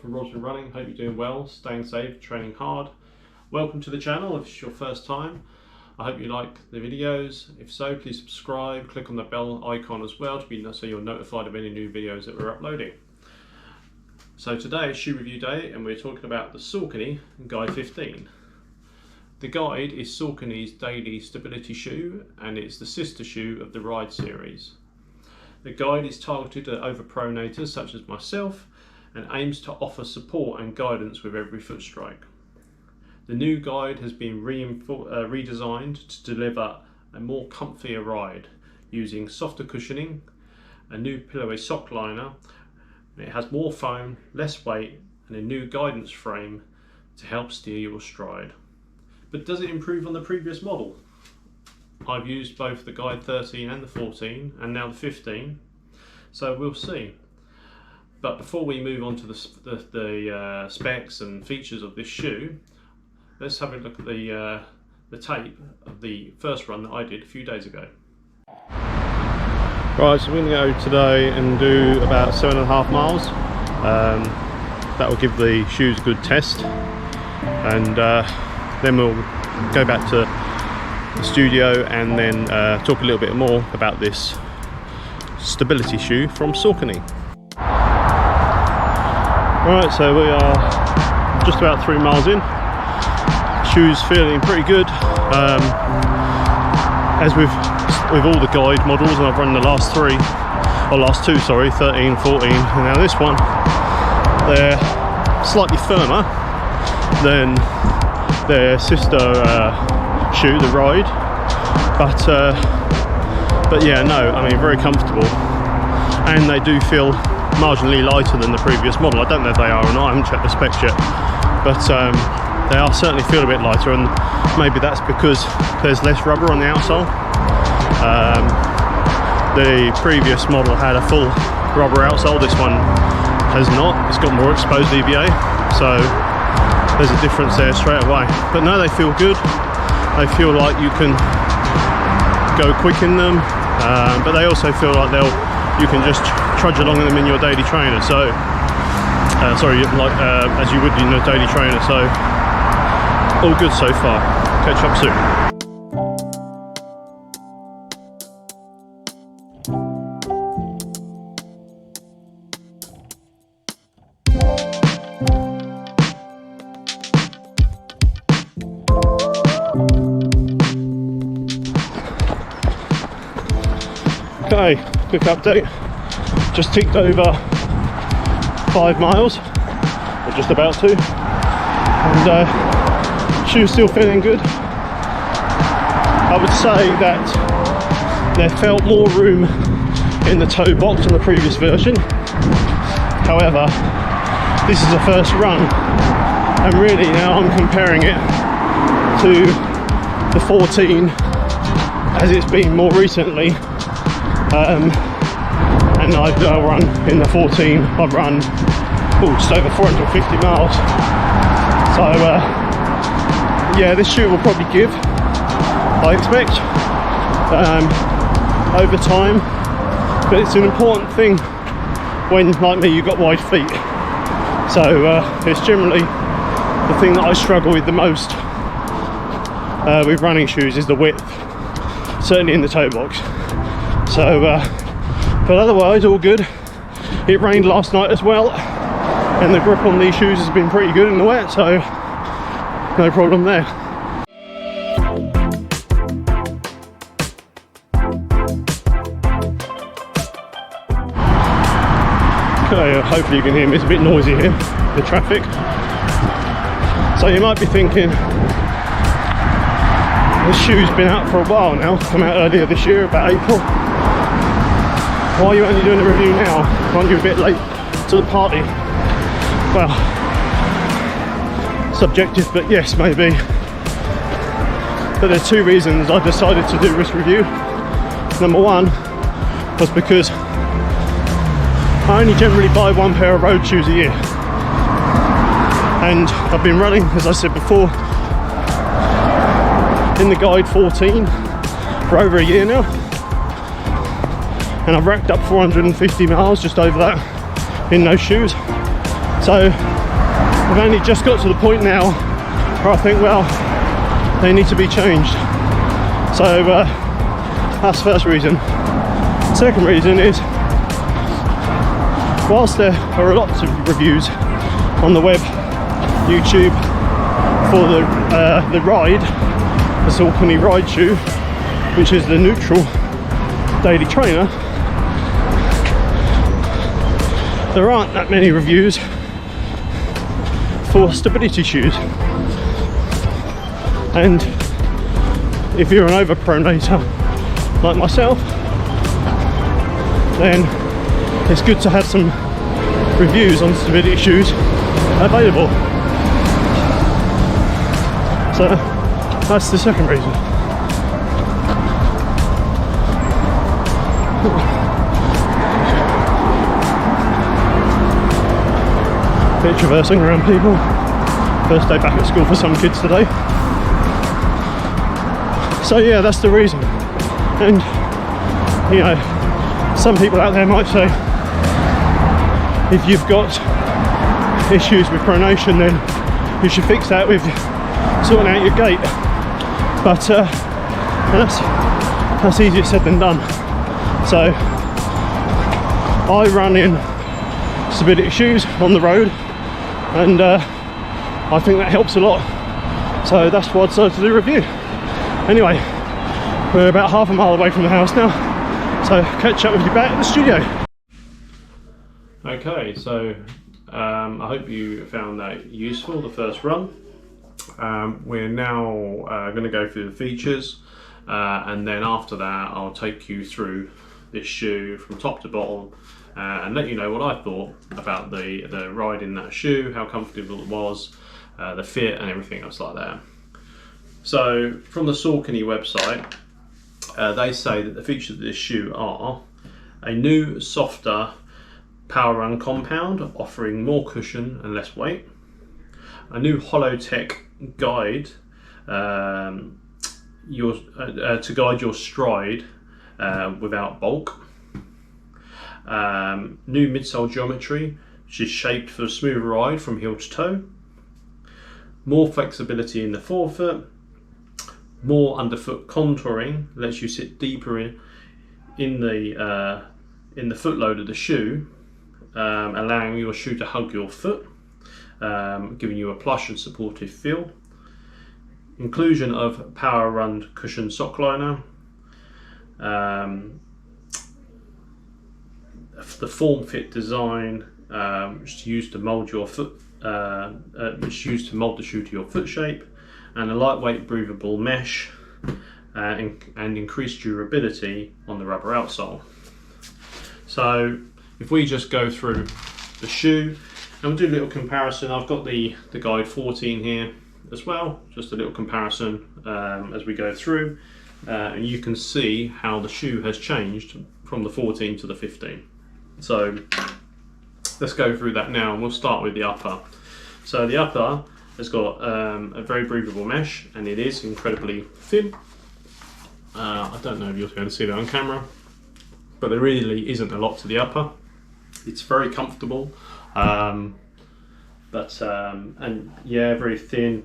from Roger Running. Hope you're doing well, staying safe, training hard. Welcome to the channel if it's your first time. I hope you like the videos. If so, please subscribe, click on the bell icon as well so you're notified of any new videos that we're uploading. So today is shoe review day and we're talking about the Saucony Guide 15. The Guide is Saucony's daily stability shoe and it's the sister shoe of the Ride series. The Guide is targeted at overpronators such as myself and aims to offer support and guidance with every foot strike. The new Guide has been redesigned to deliver a more comfier ride using softer cushioning, a new pillowy sock liner. It has more foam, less weight and a new guidance frame to help steer your stride. But does it improve on the previous model? I've used both the Guide 13 and the 14 and now the 15, so we'll see. But before we move on to the specs and features of this shoe, let's have a look at the tape of the first run that I did a few days ago. Right, so we're going to go today and do about 7.5 miles. That will give the shoes a good test, and then we'll go back to the studio and then talk a little bit more about this stability shoe from Saucony. Right, so we are just about 3 miles in. Shoes feeling pretty good. As with all the Guide models, and I've run the last two, 13, 14, and now this one, they're slightly firmer than their sister shoe, the Ride, but yeah, no, I mean, very comfortable, and they do feel marginally lighter than the previous model. I don't know if they are or not, I haven't checked the specs yet, but they are certainly feel a bit lighter, and maybe that's because there's less rubber on the outsole. The previous model had a full rubber outsole, this one has not. It's got more exposed EVA, so there's a difference there straight away. But no, they feel good. They feel like you can go quick in them, but they also feel like you can just trudge along in them in your daily trainer. So, as you would in your daily trainer. So, all good so far. Catch up soon. Okay, quick update. Just ticked over 5 miles, or just about to, and shoes still feeling good. I would say that there felt more room in the toe box on the previous version. However, this is a first run, and really now I'm comparing it to the 14 as it's been more recently. And I've run in the 14, I've run just over 450 miles. So yeah, this shoe will probably give, I expect, over time. But it's an important thing when, like me, you've got wide feet. So it's generally the thing that I struggle with the most with running shoes is the width, certainly in the toe box. So, but otherwise all good. It rained last night as well, and the grip on these shoes has been pretty good in the wet, so no problem there. Okay, hopefully you can hear me, it's a bit noisy here, the traffic. So you might be thinking, this shoe's been out for a while now, come out earlier this year, about April. Why are you only doing a review now? Aren't you a bit late to the party? Well, subjective, but yes, maybe. But there's two reasons I decided to do this review. Number one was because I only generally buy one pair of road shoes a year. And I've been running, as I said before, in the Guide 14 for over a year now. And I've racked up 450 miles, just over that, in those shoes. So I've only just got to the point now where I think, well, they need to be changed. So that's the first reason. Second reason is, whilst there are lots of reviews on the web, YouTube, for the ride, the Saucony ride shoe, which is the neutral daily trainer, there aren't that many reviews for stability shoes. And if you're an overpronator like myself, then it's good to have some reviews on stability shoes available. So that's the second reason. Bit traversing around people. First day back at school for some kids today. So yeah, that's the reason. And you know, some people out there might say, if you've got issues with pronation, then you should fix that with sorting out your gait. But that's easier said than done. So I run in stability shoes on the road, and I think that helps a lot. So that's why I decided to do a review. Anyway, we're about half a mile away from the house now, so catch up with you back at the studio. Okay, so I hope you found that useful, the first run. We're now going to go through the features, and then after that I'll take you through this shoe from top to bottom and let you know what I thought about the ride in that shoe, how comfortable it was, the fit and everything else like that. So from the Saucony website, they say that the features of this shoe are a new, softer Power Run compound offering more cushion and less weight, a new hollow tech guide to guide your stride without bulk, new midsole geometry which is shaped for a smooth ride from heel to toe, more flexibility in the forefoot, more underfoot contouring, lets you sit deeper in the footload of the shoe, allowing your shoe to hug your foot, giving you a plush and supportive feel. Inclusion of Power Run cushion sock liner, the form fit design, which is used to mold your foot, which is used to mold the shoe to your foot shape, and a lightweight breathable mesh, and increased durability on the rubber outsole. So if we just go through the shoe and we'll do a little comparison. I've got the guide 14 here as well, just a little comparison as we go through, and you can see how the shoe has changed from the 14 to the 15. So let's go through that now, and we'll start with the upper. So the upper has got a very breathable mesh, and it is incredibly thin. I don't know if you'll be able to see that on camera, but there really isn't a lot to the upper. It's very comfortable, and yeah, very thin.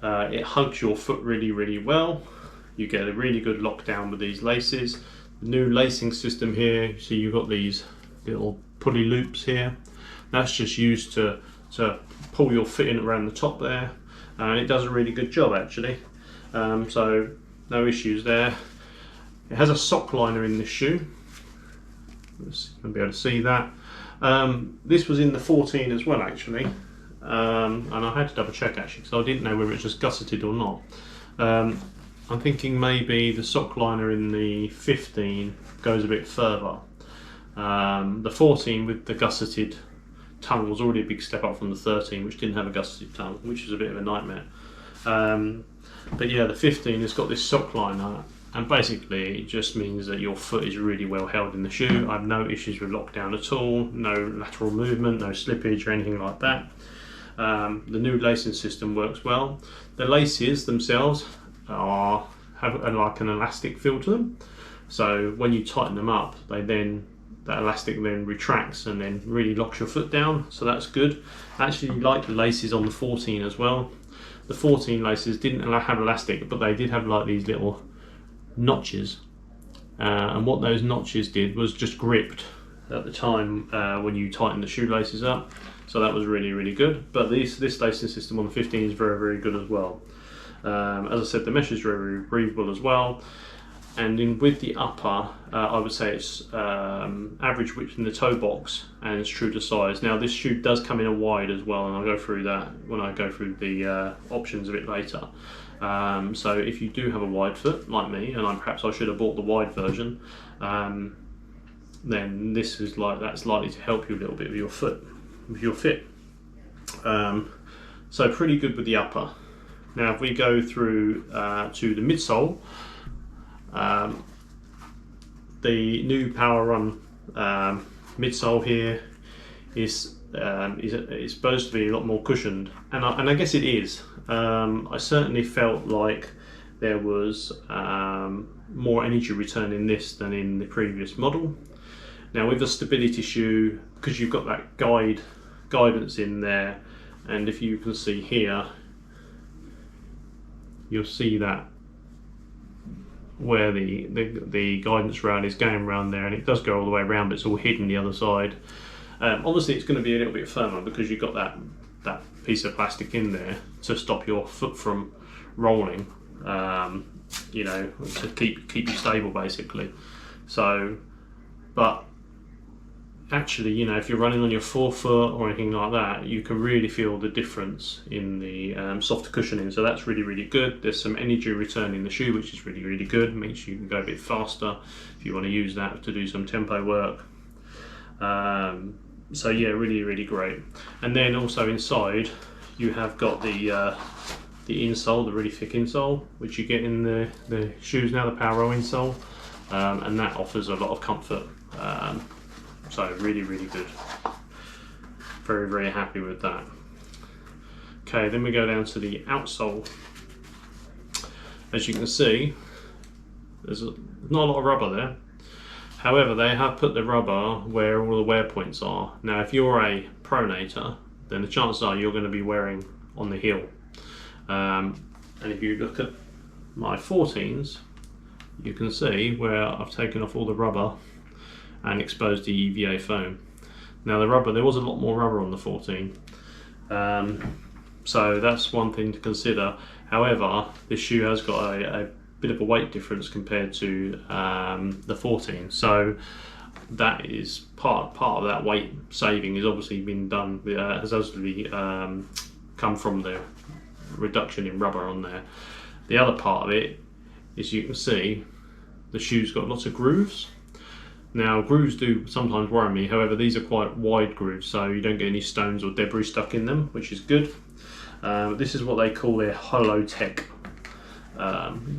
It hugs your foot really well. You get a really good lockdown with these laces. The new lacing system here, so you've got these little pulley loops here. That's just used to pull your foot in around the top there, and it does a really good job actually. So no issues there. It has a sock liner in this shoe. You'll be able to see that. This was in the 14 as well actually, and I had to double check actually because I didn't know whether it was just gusseted or not. I'm thinking maybe the sock liner in the 15 goes a bit further. The 14 with the gusseted tongue was already a big step up from the 13, which didn't have a gusseted tongue, which was a bit of a nightmare. But yeah, the 15 has got this sock liner, and basically it just means that your foot is really well held in the shoe. I have no issues with lockdown at all, no lateral movement, no slippage or anything like that. The new lacing system works well. The laces themselves have like an elastic feel to them, so when you tighten them up, they that elastic then retracts and then really locks your foot down, so that's good. I actually like the laces on the 14 as well. The 14 laces didn't have elastic, but they did have like these little notches, and what those notches did was just gripped at the time when you tighten the shoelaces up, so that was really good. But this lacing system on the 15 is very good as well. As I said, the mesh is very breathable as well. And with the upper, I would say it's average width in the toe box, and it's true to size. Now this shoe does come in a wide as well, and I'll go through that when I go through the options a bit later. So if you do have a wide foot like me, and perhaps I should have bought the wide version, then this is that's likely to help you a little bit with your foot, with your fit. So pretty good with the upper. Now if we go through to the midsole, the new Power Run midsole here is supposed to be a lot more cushioned, and I guess it is. I certainly felt like there was more energy return in this than in the previous model. Now with the stability shoe, because you've got that guidance in there, and if you can see here, you'll see that where the guidance rail is going around there, and it does go all the way around, but it's all hidden the other side. Obviously it's going to be a little bit firmer because you've got that piece of plastic in there to stop your foot from rolling, you know, to keep you stable basically. So, but actually, you know, if you're running on your forefoot or anything like that, you can really feel the difference in the softer cushioning, so that's really good. There's some energy return in the shoe, which is really good. Makes you can go a bit faster if you want to use that to do some tempo work. So yeah, really great. And then also inside you have got the insole, the really thick insole, which you get in the shoes now, the Power Row insole, and that offers a lot of comfort. So really good. Very happy with that. Okay, then we go down to the outsole. As you can see, there's not a lot of rubber there. However, they have put the rubber where all the wear points are. Now, if you're a pronator, then the chances are you're going to be wearing on the heel. And if you look at my 14s, you can see where I've taken off all the rubber and exposed the EVA foam. Now the rubber, there was a lot more rubber on the 14, so that's one thing to consider. However, this shoe has got a bit of a weight difference compared to the 14, so that is part of that weight saving has obviously been done, has obviously come from the reduction in rubber on there. The other part of it is, you can see the shoe's got lots of grooves. Now grooves do sometimes worry me, however these are quite wide grooves, so you don't get any stones or debris stuck in them, which is good. This is what they call their hollow tech,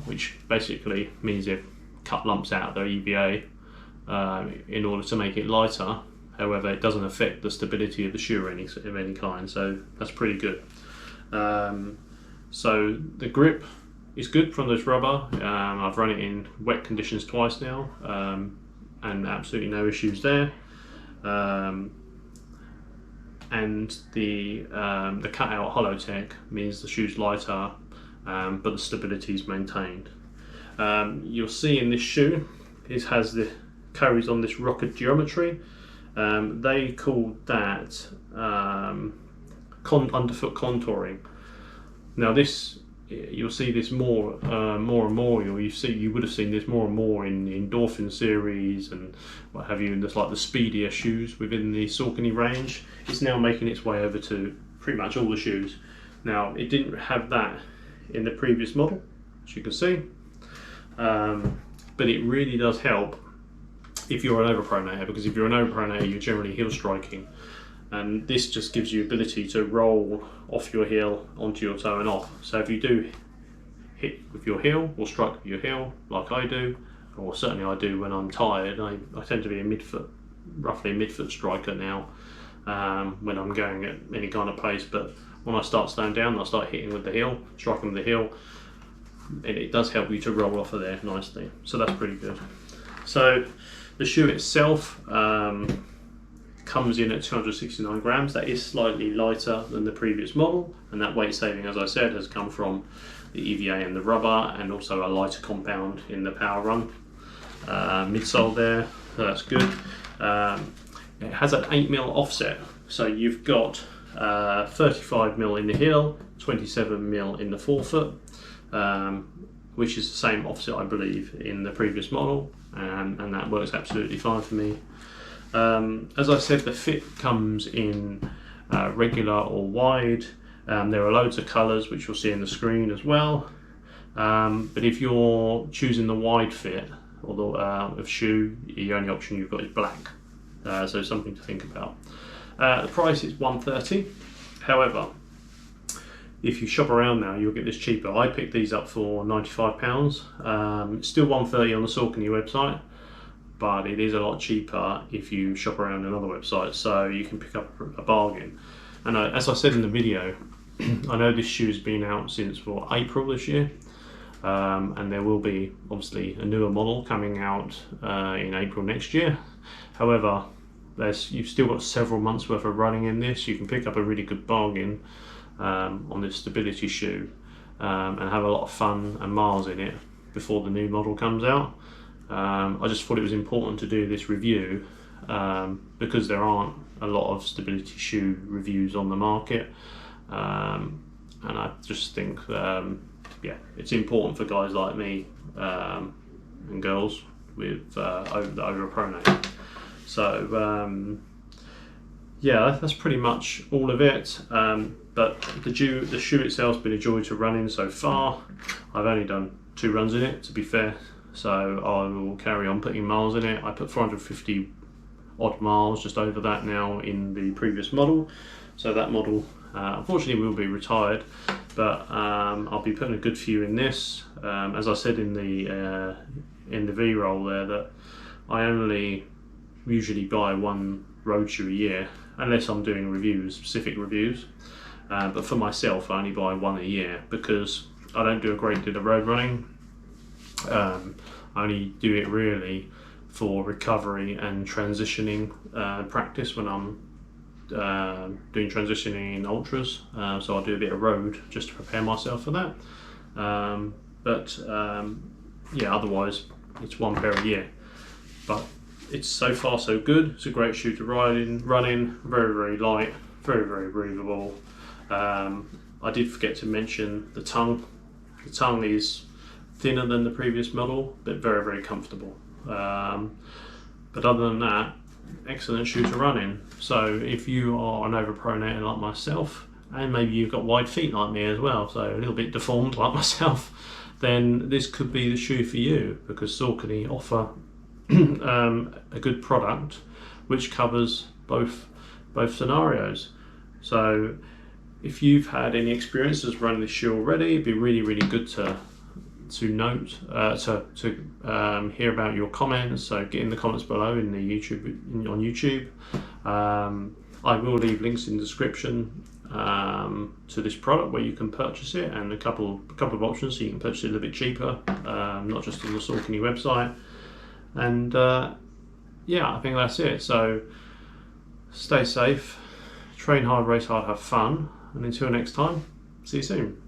which basically means they've cut lumps out of their EVA in order to make it lighter. However, it doesn't affect the stability of the shoe of any kind, so that's pretty good. So the grip is good from this rubber. I've run it in wet conditions twice now, and absolutely no issues there. And the cutout hollow tech means the shoe's lighter, but the stability is maintained. You'll see in this shoe, it carries on this rocket geometry. They call that underfoot contouring. Now this, you'll see this more and more. You would have seen this more and more in the Endorphin series and what have you, and just like the speedier shoes within the Saucony range. It's now making its way over to pretty much all the shoes. Now it didn't have that in the previous model, as you can see, but it really does help if you're an overpronator, because if you're an overpronator, you're generally heel striking, and this just gives you ability to roll off your heel onto your toe and off. So if you do hit with your heel or strike with your heel like I do, or certainly I do when I'm tired, I tend to be roughly a midfoot striker now when I'm going at any kind of pace, but when I start slowing down, I start hitting with the heel, striking with the heel, and it does help you to roll off of there nicely, so that's pretty good. So The shoe itself comes in at 269 grams. That is slightly lighter than the previous model, and that weight saving, as I said, has come from the EVA and the rubber, and also a lighter compound in the Power Run midsole there, so that's good. It has an 8mm offset, so you've got 35mm in the heel, 27mm in the forefoot, which is the same offset I believe in the previous model, and that works absolutely fine for me. As I said, the fit comes in regular or wide. There are loads of colours which you'll see in the screen as well, but if you're choosing the wide fit or the of shoe, the only option you've got is black, so something to think about. The price is $130. However, if you shop around now, you'll get this cheaper. I picked these up for £95. It's still $130 on the Saucony website, but it is a lot cheaper if you shop around in other websites, so you can pick up a bargain. And as I said in the video, I know this shoe has been out since April this year, and there will be obviously a newer model coming out in April next year. However, you've still got several months worth of running in this. You can pick up a really good bargain on this stability shoe and have a lot of fun and miles in it before the new model comes out. I just thought it was important to do this review because there aren't a lot of stability shoe reviews on the market, and I just think yeah, it's important for guys like me and girls with over pronate. So yeah, that's pretty much all of it. But the shoe itself has been a joy to run in so far. I've only done 2 runs in it, to be fair, so I will carry on putting miles in it. I put 450 odd miles, just over that now, in the previous model. So that model unfortunately will be retired, but I'll be putting a good few in this. As I said in the V-roll there, that I only usually buy 1 road shoe a year, unless I'm doing reviews, specific reviews. But for myself, I only buy 1 a year because I don't do a great deal of road running. I only do it really for recovery and transitioning practice when I'm doing transitioning in ultras. So I'll do a bit of road just to prepare myself for that. Yeah, otherwise it's 1 pair a year. But it's so far so good. It's a great shoe to run in, very, very light, very, very breathable. I did forget to mention the tongue. The tongue is thinner than the previous model, but very, very comfortable. But other than that, excellent shoe to run in. So if you are an overpronator like myself, and maybe you've got wide feet like me as well, so a little bit deformed like myself, then this could be the shoe for you, because Saucony offer a good product which covers both scenarios. So if you've had any experiences running this shoe already, it'd be really, really good to note, to hear about your comments. So get in the comments below on YouTube. I will leave links in the description to this product where you can purchase it, and a couple of options so you can purchase it a little bit cheaper, not just on the Saucony website. And yeah, I think that's it. So stay safe, train hard, race hard, have fun, and until next time, see you soon.